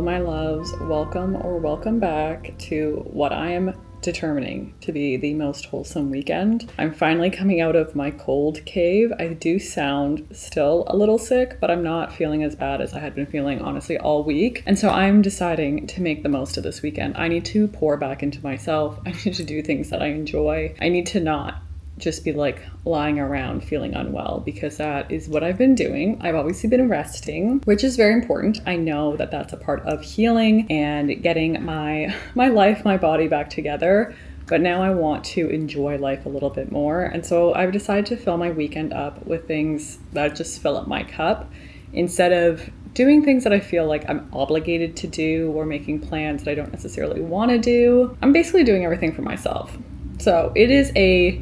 my loves. Welcome or welcome back to what I am determining to be the most wholesome weekend. I'm finally coming out of my cold cave. I do sound still a little sick, but I'm not feeling as bad as I had been feeling honestly all week. And so I'm deciding to make the most of this weekend. I need to pour back into myself. I need to do things that I enjoy. I need to not just be like lying around feeling unwell, because that is what I've been doing. I've obviously been resting, which is very important. I know that that's a part of healing and getting my life, my body back together. But now I want to enjoy life a little bit more. And so I've decided to fill my weekend up with things that just fill up my cup, instead of doing things that I feel like I'm obligated to do or making plans that I don't necessarily want to do. I'm basically doing everything for myself. So it is a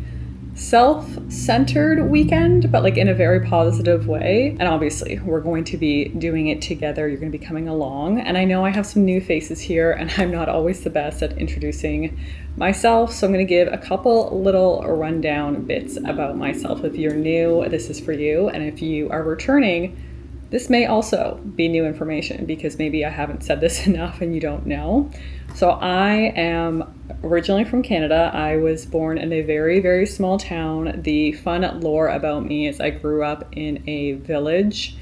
self-centered weekend, but like in a very positive way. And obviously we're going to be doing it together. You're going to be coming along. And I know I have some new faces here, and I'm not always the best at introducing myself. So I'm going to give a couple little rundown bits about myself. If you're new, this is for you. And if you are returning, this may also be new information, because maybe I haven't said this enough and you don't know. So I am originally from Canada. I was born in a very, very small town. The fun lore about me is I grew up in a village,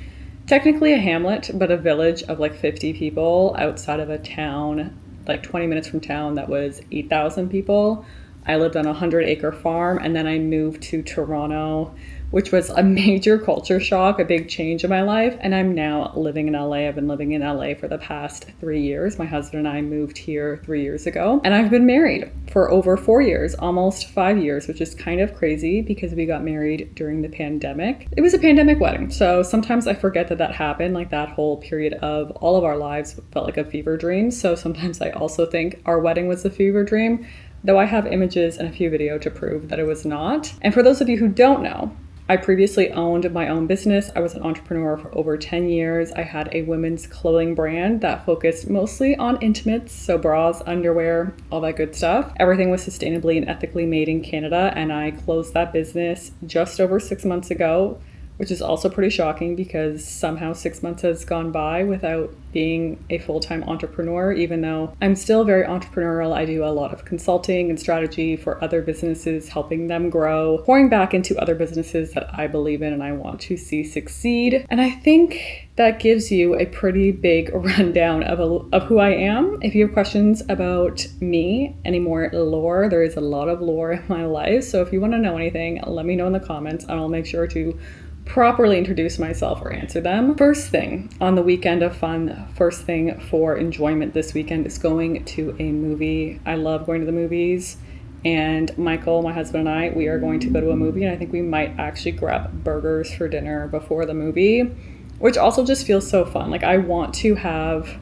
technically a hamlet, but a village of like 50 people outside of a town, like 20 minutes from town, that was 8,000 people. I lived on a 100-acre farm, and then I moved to Toronto, which was a major culture shock, a big change in my life. And I'm now living in LA. I've been living in LA for the past 3 years. My husband and I moved here 3 years ago, and I've been married for over 4 years, almost 5 years, which is kind of crazy because we got married during the pandemic. It was a pandemic wedding. So sometimes I forget that that happened. Like that whole period of all of our lives felt like a fever dream. So sometimes I also think our wedding was a fever dream, though I have images and a few videos to prove that it was not. And for those of you who don't know, I previously owned my own business. I was an entrepreneur for over 10 years. I had a women's clothing brand that focused mostly on intimates, so bras, underwear, all that good stuff. Everything was sustainably and ethically made in Canada, and I closed that business just over 6 months ago, which is also pretty shocking because somehow 6 months has gone by without being a full-time entrepreneur, even though I'm still very entrepreneurial. I do a lot of consulting and strategy for other businesses, helping them grow, pouring back into other businesses that I believe in and I want to see succeed. And I think that gives you a pretty big rundown of who I am. If you have questions about me, any more lore, there is a lot of lore in my life. So if you want to know anything, let me know in the comments and I'll make sure to properly introduce myself or answer them. First thing on the weekend of fun, first thing for enjoyment this weekend is going to a movie. I love going to the movies, and Michael, my husband, and I, we are going to go to a movie, and I think we might actually grab burgers for dinner before the movie, which also just feels so fun. Like I want to have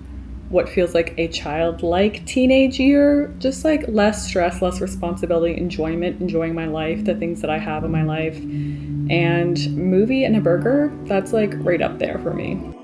what feels like a childlike teenage year, just like less stress, less responsibility, enjoying my life, the things that I have in my life. And movie and a burger, that's like right up there for me.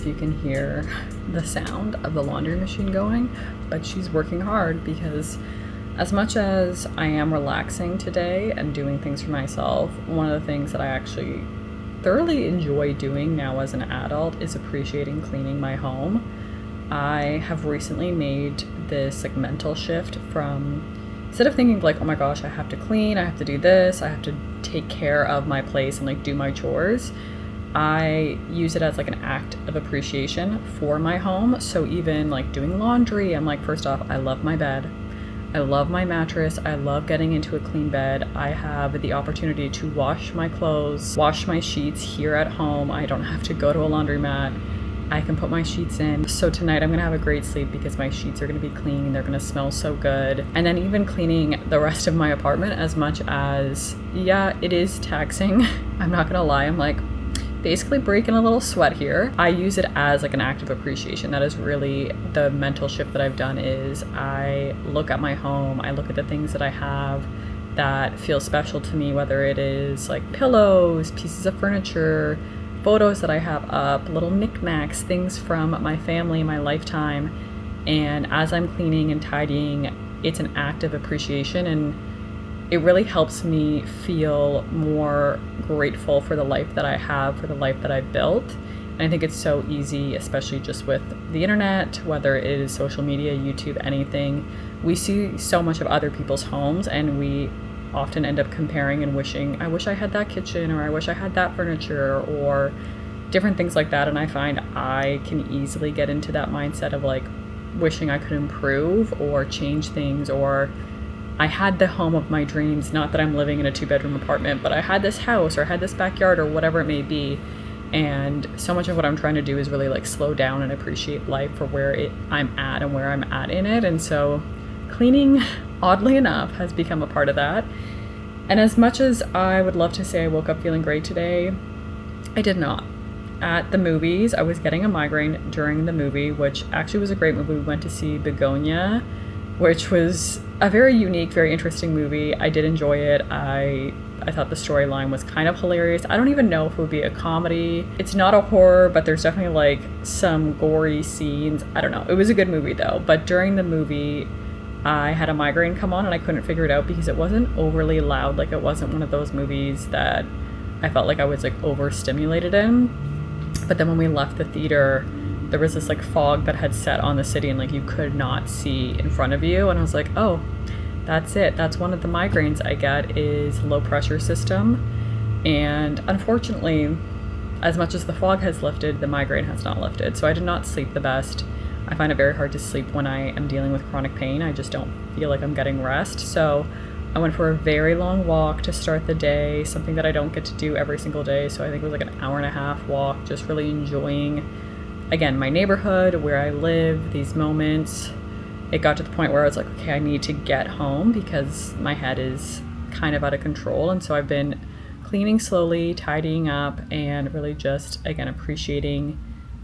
if you can hear the sound of the laundry machine going, but she's working hard because as much as I am relaxing today and doing things for myself, one of the things that I actually thoroughly enjoy doing now as an adult is appreciating cleaning my home. I have recently made this like mental shift from, instead of thinking like, oh my gosh, I have to clean, I have to do this, I have to take care of my place and like do my chores, I use it as like an act of appreciation for my home. So even like doing laundry, I'm like, first off, I love my bed. I love my mattress. I love getting into a clean bed. I have the opportunity to wash my clothes, wash my sheets here at home. I don't have to go to a laundromat. I can put my sheets in. So tonight I'm gonna have a great sleep because my sheets are gonna be clean. They're gonna smell so good. And then even cleaning the rest of my apartment, as much as, yeah, it is taxing. I'm not gonna lie. I'm like basically breaking a little sweat here. I use it as like an act of appreciation. That is really the mental shift that I've done, is I look at my home, I look at the things that I have that feel special to me, whether it is like pillows, pieces of furniture, photos that I have up, little knickknacks, things from my family, my lifetime. And as I'm cleaning and tidying, it's an act of appreciation, and it really helps me feel more grateful for the life that I have, for the life that I've built. And I think it's so easy, especially just with the internet, whether it is social media, YouTube, anything. We see so much of other people's homes and we often end up comparing and wishing, I wish I had that kitchen, or I wish I had that furniture, or different things like that. And I find I can easily get into that mindset of like wishing I could improve or change things, or I had the home of my dreams, not that I'm living in a 2-bedroom apartment, but I had this house or I had this backyard or whatever it may be. And so much of what I'm trying to do is really like slow down and appreciate life for where I'm at and where I'm at in it. And so cleaning, oddly enough, has become a part of that. And as much as I would love to say I woke up feeling great today, I did not. At the movies, I was getting a migraine during the movie, which actually was a great movie. We went to see Begonia, which was a very unique, very interesting movie. I did enjoy it. I thought the storyline was kind of hilarious. I don't even know if it would be a comedy. It's not a horror, but there's definitely like some gory scenes. I don't know. It was a good movie though. But during the movie, I had a migraine come on and I couldn't figure it out because it wasn't overly loud. Like it wasn't one of those movies that I felt like I was like overstimulated in. But then when we left the theater, there was this like fog that had set on the city and like you could not see in front of you. And I was like, oh, that's it. That's one of the migraines I get, is low pressure system. And unfortunately, as much as the fog has lifted, the migraine has not lifted. So I did not sleep the best. I find it very hard to sleep when I am dealing with chronic pain. I just don't feel like I'm getting rest. So I went for a very long walk to start the day, something that I don't get to do every single day. So I think it was like an 1.5-hour walk, just really enjoying, again, my neighborhood, where I live, these moments. It got to the point where I was like, okay, I need to get home because my head is kind of out of control. And so I've been cleaning slowly, tidying up, and really just, again, appreciating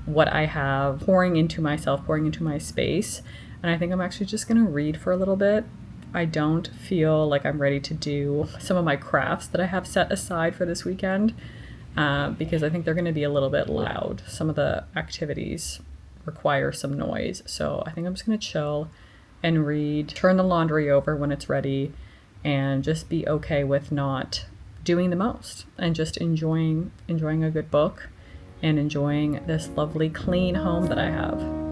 what I have, pouring into myself, pouring into my space. And I think I'm actually just going to read for a little bit. I don't feel like I'm ready to do some of my crafts that I have set aside for this weekend because I think they're going to be a little bit loud. Some of the activities require some noise. So I think I'm just going to chill and read, turn the laundry over when it's ready, and just be okay with not doing the most and just enjoying a good book and enjoying this lovely clean home that I have.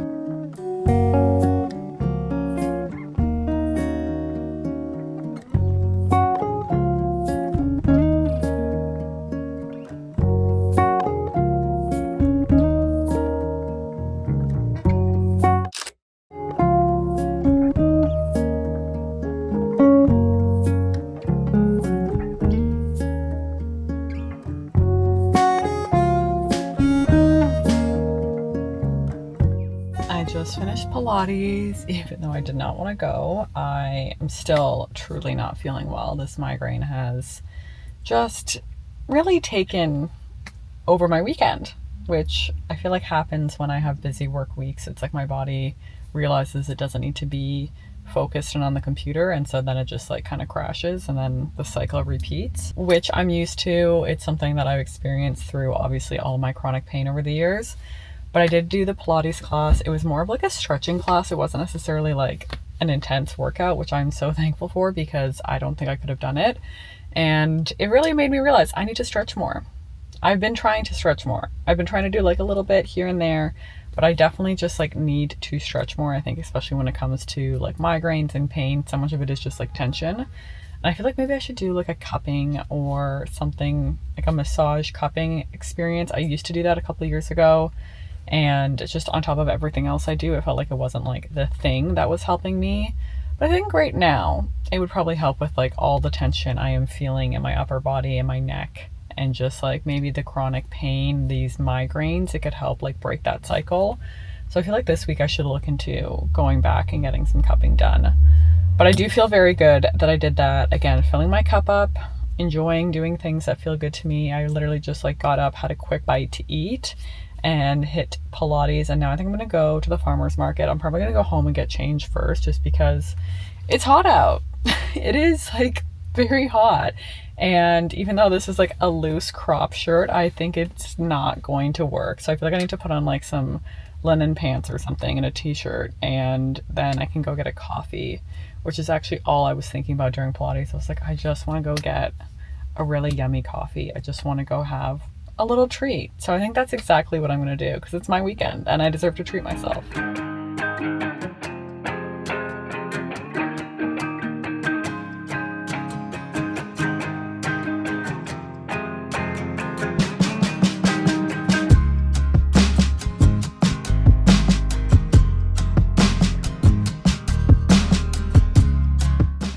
Just finished Pilates, even though I did not want to go. I am still truly not feeling well. This migraine has just really taken over my weekend, which I feel like happens when I have busy work weeks. It's like my body realizes it doesn't need to be focused and on the computer, and so then it just like kind of crashes and then the cycle repeats, which I'm used to. It's something that I've experienced through obviously all my chronic pain over the years. But I did do the Pilates class. It was more of like a stretching class. It wasn't necessarily like an intense workout, which I'm so thankful for because I don't think I could have done it. And it really made me realize I need to stretch more. I've been trying to stretch more. I've been trying to do like a little bit here and there, but I definitely just like need to stretch more. I think especially when it comes to like migraines and pain, so much of it is just like tension. And I feel like maybe I should do like a cupping or something, like a massage cupping experience. I used to do that a couple of years ago, and just on top of everything else I do, it felt like it wasn't like the thing that was helping me. But I think right now it would probably help with like all the tension I am feeling in my upper body and my neck, and just like maybe the chronic pain, these migraines, it could help like break that cycle. So I feel like this week I should look into going back and getting some cupping done. But I do feel very good that I did that. Again, filling my cup up, enjoying doing things that feel good to me. I literally just like got up, had a quick bite to eat, and hit Pilates. And now I think I'm gonna go to the farmer's market. I'm probably gonna go home and get changed first just because it's hot out. It is like very hot. And even though this is like a loose crop shirt, I think it's not going to work. So I feel like I need to put on like some linen pants or something and a t-shirt, and then I can go get a coffee, which is actually all I was thinking about during Pilates. I was like, I just want to go get a really yummy coffee. I just want to go have a little treat. So I think that's exactly what I'm going to do because it's my weekend and I deserve to treat myself.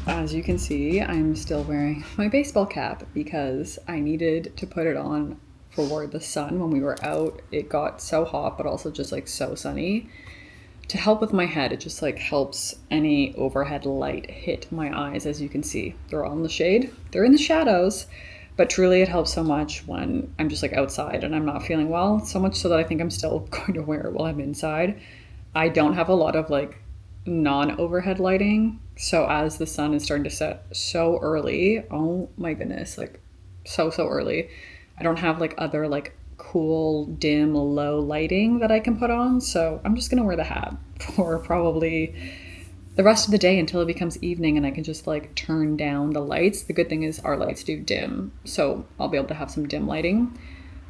As you can see, I'm still wearing my baseball cap because I needed to put it on for the sun when we were out. It got so hot, but also just like so sunny. To help with my head, it just like helps any overhead light hit my eyes. As you can see, they're all in the shade, they're in the shadows, but truly it helps so much when I'm just like outside and I'm not feeling well, so much so that I think I'm still going to wear it while I'm inside. I don't have a lot of like non-overhead lighting, so as the sun is starting to set so early, oh my goodness, like so early, I don't have like other like cool dim low lighting that I can put on, so I'm just gonna wear the hat for probably the rest of the day until it becomes evening and I can just like turn down the lights. The good thing is our lights do dim, so I'll be able to have some dim lighting.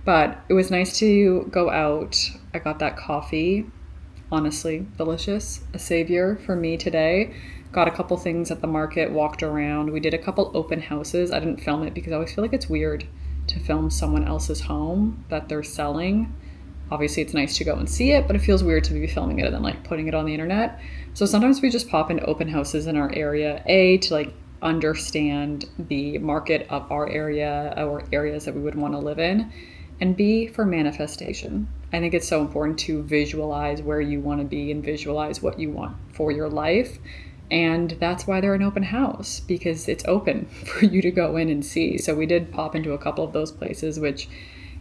But it was nice to go out. I got that coffee. Honestly, delicious. A savior for me today. Got a couple things at the market, walked around. We did a couple open houses. I didn't film it because I always feel like it's weird to film someone else's home that they're selling. Obviously, it's nice to go and see it, but it feels weird to be filming it and then like putting it on the internet. So sometimes we just pop into open houses in our area, to like understand the market of our area or areas that we would want to live in, and B, for manifestation. I think it's so important to visualize where you want to be and visualize what you want for your life. And that's why they're an open house, because it's open for you to go in and see. So we did pop into a couple of those places, which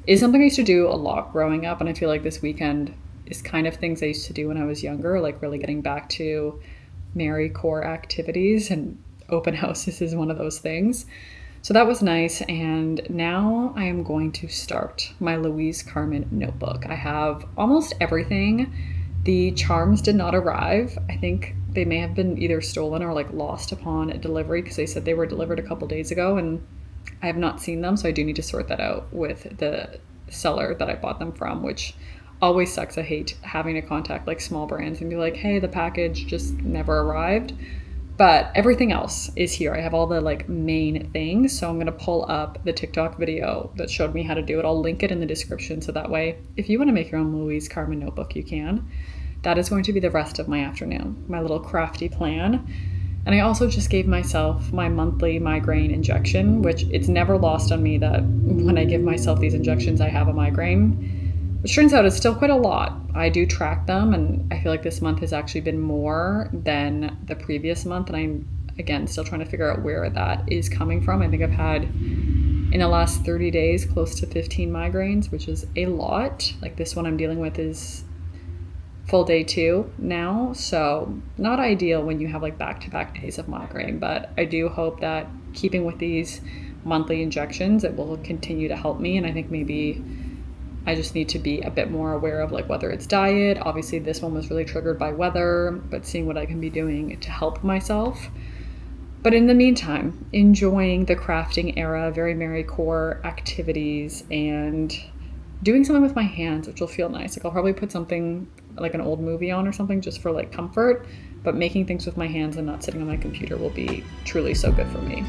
is something I used to do a lot growing up. And I feel like this weekend is kind of things I used to do when I was younger, like really getting back to Mary core activities, and open houses is one of those things. So that was nice, and now I am going to start my Louise Carmen notebook. I have almost everything. The charms did not arrive. I think they may have been either stolen or like lost upon delivery, because they said they were delivered a couple days ago and I have not seen them, so I do need to sort that out with the seller that I bought them from, which always sucks. I hate having to contact like small brands and be like, hey, the package just never arrived. But everything else is here. I have all the like main things. So I'm going to pull up the TikTok video that showed me how to do it. I'll link it in the description. So that way, if you want to make your own Louise Carmen notebook, you can. That is going to be the rest of my afternoon, my little crafty plan. And I also just gave myself my monthly migraine injection, which it's never lost on me that when I give myself these injections, I have a migraine, which turns out is still quite a lot. I do track them, and I feel like this month has actually been more than the previous month. And I'm, again, still trying to figure out where that is coming from. I think I've had, in the last 30 days, close to 15 migraines, which is a lot. Like this one I'm dealing with is full day 2 now. So not ideal when you have like back-to-back days of migraine, but I do hope that keeping with these monthly injections, it will continue to help me. And I think maybe I just need to be a bit more aware of like whether it's diet. Obviously this one was really triggered by weather, but seeing what I can be doing to help myself. But in the meantime, enjoying the crafting era, very Marycore activities, and doing something with my hands, which will feel nice. Like I'll probably put something like an old movie on or something just for like comfort, but making things with my hands and not sitting on my computer will be truly so good for me.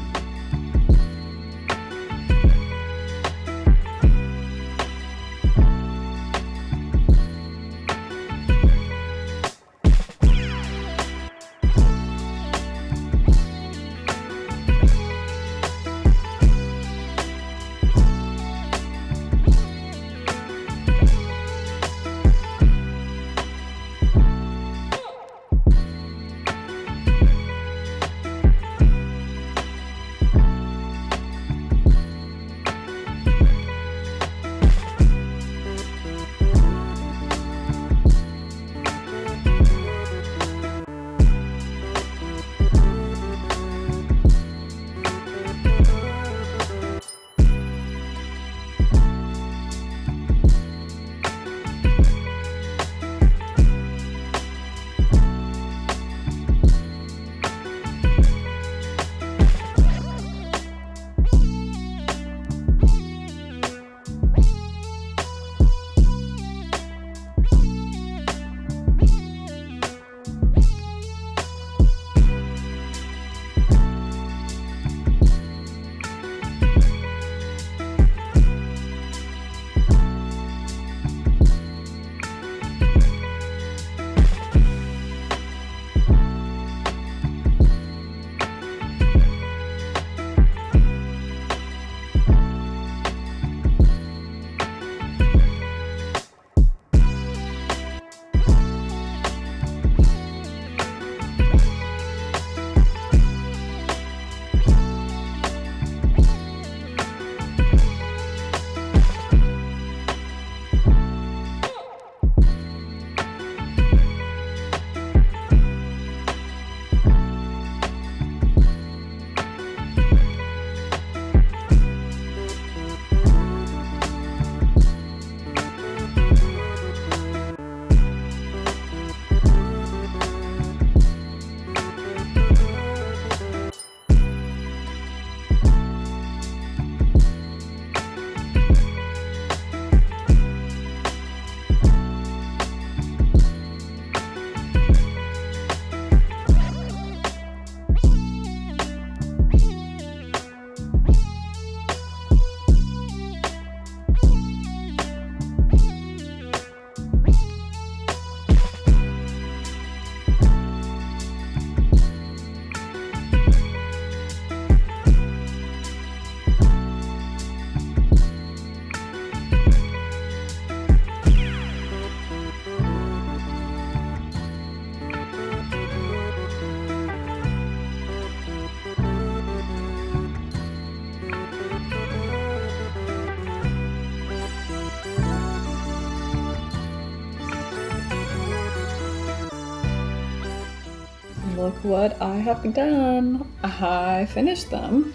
Look what I have done. I finished them.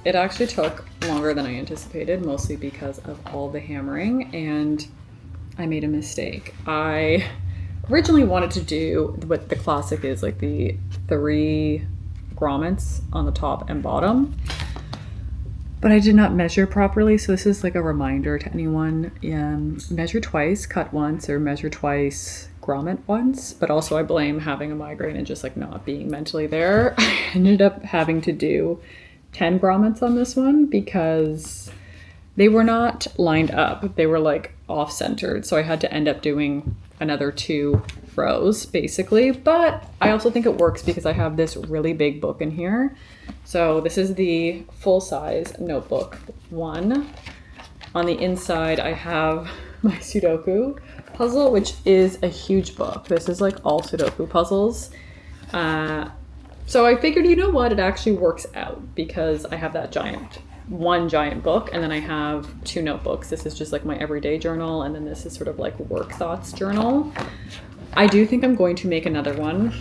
It actually took longer than I anticipated, mostly because of all the hammering, and I made a mistake. I originally wanted to do what the classic is, like the 3 grommets on the top and bottom, but I did not measure properly. So this is like a reminder to anyone, measure twice, cut once, or measure twice, grommet once. But also I blame having a migraine and just like not being mentally there. I ended up having to do 10 grommets on this one because they were not lined up. They were like off-centered. So I had to end up doing another 2 rows basically. But I also think it works because I have this really big book in here. So this is the full-size notebook one. On the inside, I have my Sudoku puzzle, which is a huge book. This is like all Sudoku puzzles. So I figured, you know what, it actually works out because I have that one giant book, and then I have 2 notebooks. This is just like my everyday journal, and then this is sort of like work thoughts journal. I do think I'm going to make another one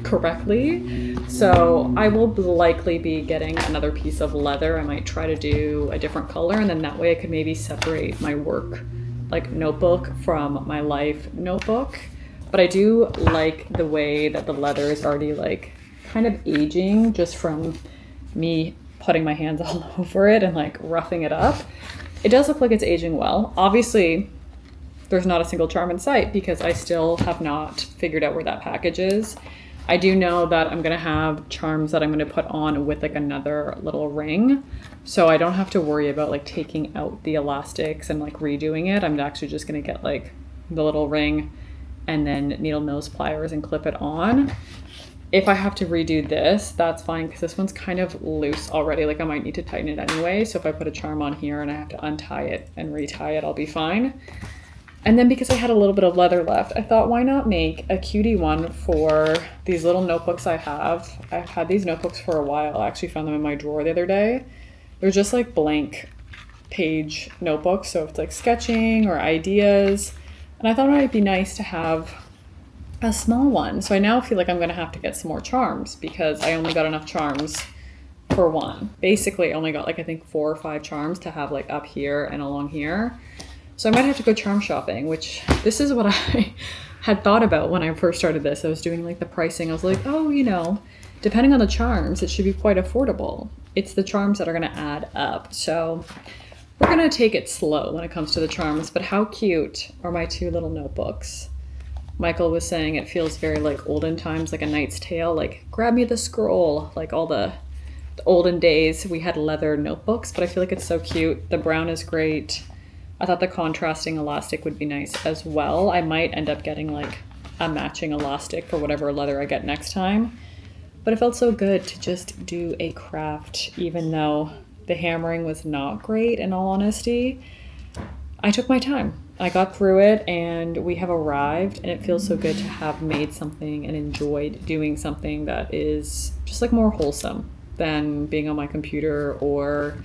correctly. So I will likely be getting another piece of leather. I might try to do a different color, and then that way I could maybe separate my work like notebook from my Life notebook, but I do like the way that the leather is already like kind of aging just from me putting my hands all over it and like roughing it up. It does look like it's aging well. Obviously, there's not a single charm in sight because I still have not figured out where that package is. I do know that I'm gonna have charms that I'm gonna put on with like another little ring. So I don't have to worry about like taking out the elastics and like redoing it. I'm actually just gonna get like the little ring and then needle nose pliers and clip it on. If I have to redo this, that's fine because this one's kind of loose already. Like I might need to tighten it anyway. So if I put a charm on here and I have to untie it and retie it, I'll be fine. And then because I had a little bit of leather left, I thought, why not make a cutie one for these little notebooks I have. I've had these notebooks for a while. I actually found them in my drawer the other day. They're just like blank page notebooks. So it's like sketching or ideas. And I thought it might be nice to have a small one. So I now feel like I'm gonna have to get some more charms because I only got enough charms for one. Basically, I only got like, I think 4 or 5 charms to have like up here and along here. So I might have to go charm shopping, which this is what I had thought about when I first started this. I was doing like the pricing. I was like, oh, you know, depending on the charms, it should be quite affordable. It's the charms that are gonna add up. So we're gonna take it slow when it comes to the charms, but how cute are my 2 little notebooks? Michael was saying it feels very like olden times, like A Knight's Tale, like grab me the scroll, like all the olden days we had leather notebooks, but I feel like it's so cute. The brown is great. I thought the contrasting elastic would be nice as well. I might end up getting like a matching elastic for whatever leather I get next time. But it felt so good to just do a craft, even though the hammering was not great in all honesty. I took my time. I got through it and we have arrived, and it feels so good to have made something and enjoyed doing something that is just like more wholesome than being on my computer or,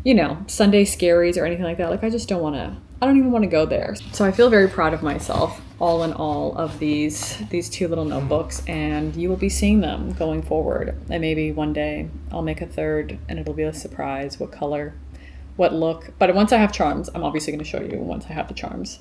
you know, Sunday scaries or anything like that. Like I don't even want to go there. So I feel very proud of myself, all in all, of these 2 little notebooks, and you will be seeing them going forward. And maybe one day I'll make a third and it'll be a surprise what color, what look. But once I have charms, I'm obviously going to show you once I have the charms.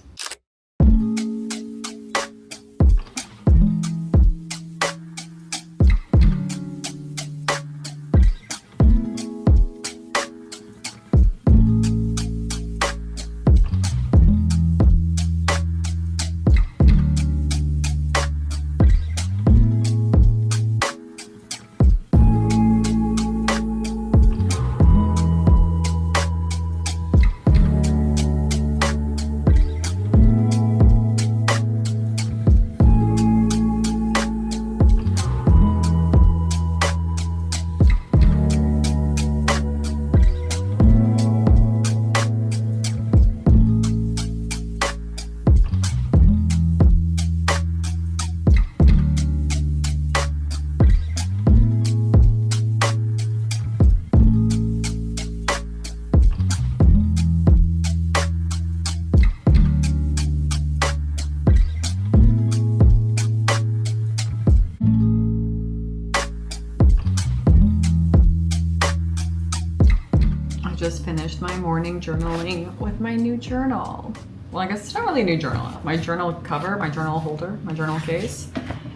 Just finished my morning journaling with my new journal. Well, I guess it's not really a new journal. My journal cover, my journal holder, my journal case.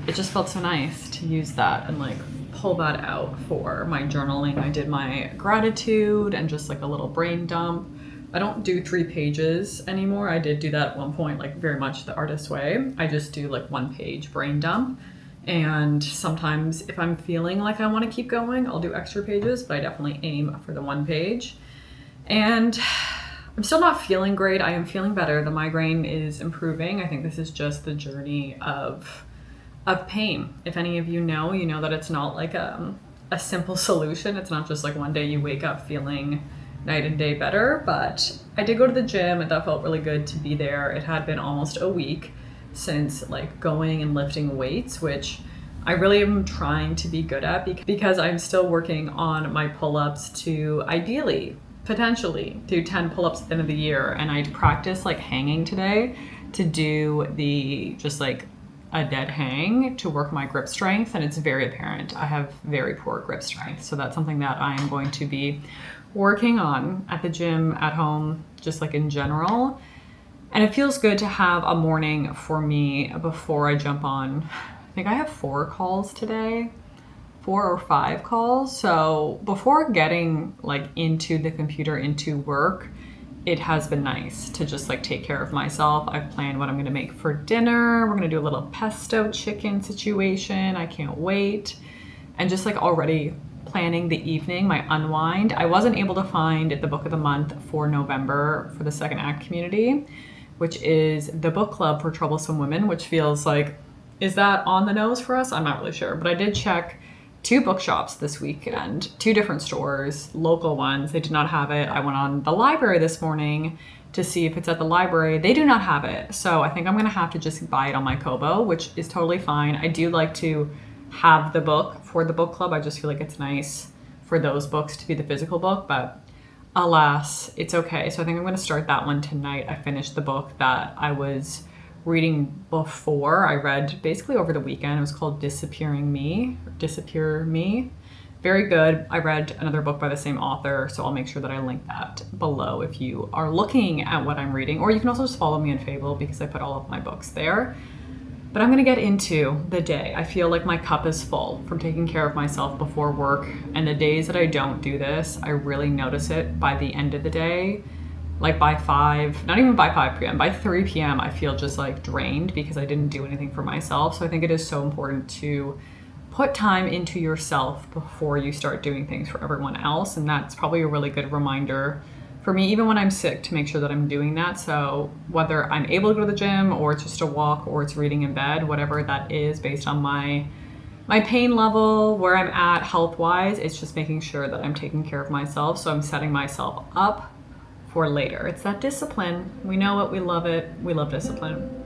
It just felt so nice to use that and like pull that out for my journaling. I did my gratitude and just like a little brain dump. I don't do 3 pages anymore. I did do that at one point, like very much the artist way. I just do like 1 page brain dump. And sometimes if I'm feeling like I want to keep going, I'll do extra pages, but I definitely aim for the 1 page. And I'm still not feeling great. I am feeling better. The migraine is improving. I think this is just the journey of pain. If any of you know that it's not like a simple solution. It's not just like one day you wake up feeling night and day better. But I did go to the gym and that felt really good to be there. It had been almost a week since like going and lifting weights, which I really am trying to be good at because I'm still working on my pull-ups to ideally potentially do 10 pull-ups at the end of the year. And I practiced like hanging today to do the just like a dead hang to work my grip strength, and it's very apparent I have very poor grip strength. So that's something that I am going to be working on at the gym, at home, just like in general. And it feels good to have a morning for me before I jump on. I think I have 4 calls today, 4 or 5 calls. So before getting like into the computer, into work, it has been nice to just like take care of myself. I've planned what I'm gonna make for dinner. We're gonna do a little pesto chicken situation. I can't wait. And just like already planning the evening, my unwind. I wasn't able to find the book of the month for November for the Second Act community, which is the book club for troublesome women, which feels like, is that on the nose for us? I'm not really sure, but I did check 2 bookshops this weekend, 2 different stores, local ones. They did not have it. I went on the library this morning to see if it's at the library. They do not have it. So I think I'm gonna have to just buy it on my Kobo, which is totally fine. I do like to have the book for the book club. I just feel like it's nice for those books to be the physical book, but alas, it's okay. So I think I'm gonna start that one tonight. I finished the book that I was reading before. I read basically over the weekend. It was called Disappear Me. Very good. I read another book by the same author, so I'll make sure that I link that below if you are looking at what I'm reading. Or you can also just follow me on Fable because I put all of my books there. But I'm gonna get into the day. I feel like my cup is full from taking care of myself before work. And the days that I don't do this, I really notice it by the end of the day. Like by 5, not even by 5 p.m., by 3 p.m., I feel just like drained because I didn't do anything for myself. So I think it is so important to put time into yourself before you start doing things for everyone else. And that's probably a really good reminder for me, even when I'm sick, to make sure that I'm doing that. So whether I'm able to go to the gym or it's just a walk or it's reading in bed, whatever that is based on my pain level, where I'm at health-wise, it's just making sure that I'm taking care of myself. So I'm setting myself up for later. It's that discipline. We know it, we love discipline.